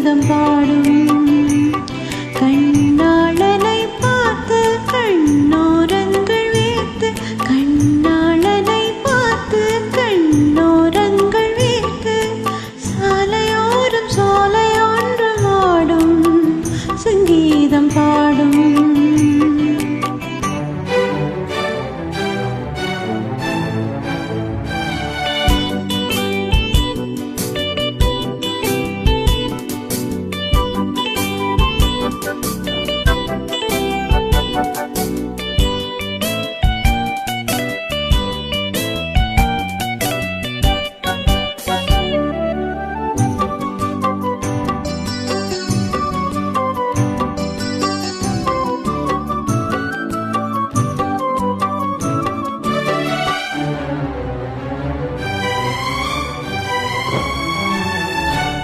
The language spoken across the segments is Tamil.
சங்கீதம் பாடும் கண்ணாளனை பார்த்து கண்ணோரங்கள் வேத்து கண்ணாளனை பார்த்து கண்ணோரங்கள் வேத்து சாலையோரம் சோலையொன்று ஆடும் சங்கீதம் பாடும்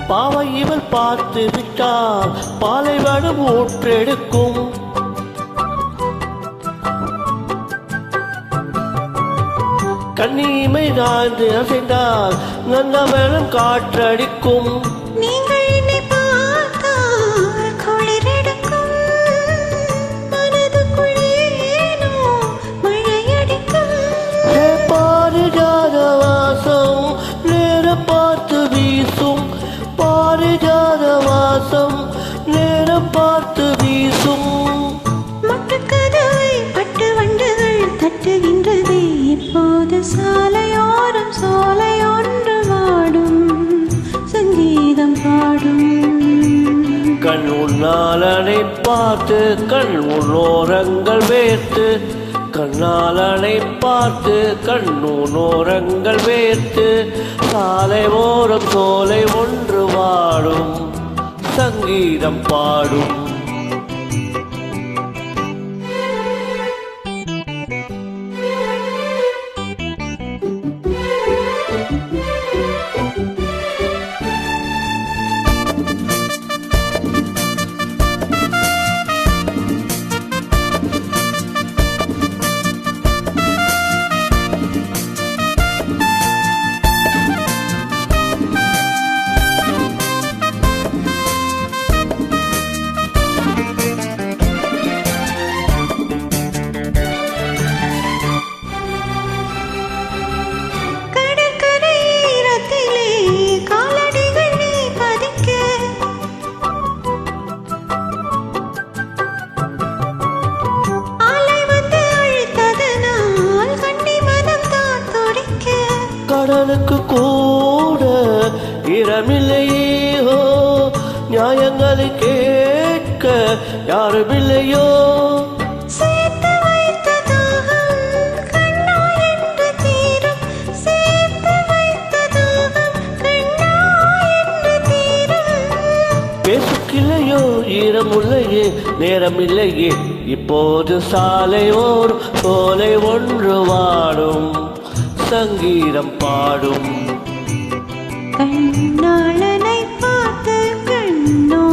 பாவை இவள் பார்த்து விட்டால் பாலைவனம் ஊற்றெடுக்கும் கண்ணீமை தாழ்ந்து அசைந்தால் நந்தவனம் காற்றடிக்கும் நீங்கள் என்னை பார்த்தால் குளிரெடுக்கும் மனதுக்குள்ளேனோ மழையடிக்கும் பாரிஜாத வாசம் நேரம் பார்த்து வீசும் பாரிஜாத வாசம் நேரம் பார்த்து வீசும் மொட்டுக்கதவை பட்டு வண்டுகள் தட்டுகின்றது இப்போது சாலையோரம் சோலையொன்று வாடும் சங்கீதம் பாடும் கண் உன்னாலனை பார்த்து கண் உன்னோரங்கள் வேர்த்து கண்ணாலனை பார்த்து கண்ணூனோரங்கள் வேர்த்து சாலை ஓரம் சோலை ஒன்று வாடும் சங்கீதம் பாடும் கடலுக்கு கூட இடமில்லையோ நியாயங்களை கேட்க யாருமில்லையோ பேசுக்கில்லையோ ஈரமுல்லையே நேரமில்லையே இப்போது சாலை ஓர் சோலை ஒன்று வாடும் சங்கீதம் பாடும் கண்ணாளனை பார்த்து கண்ணோ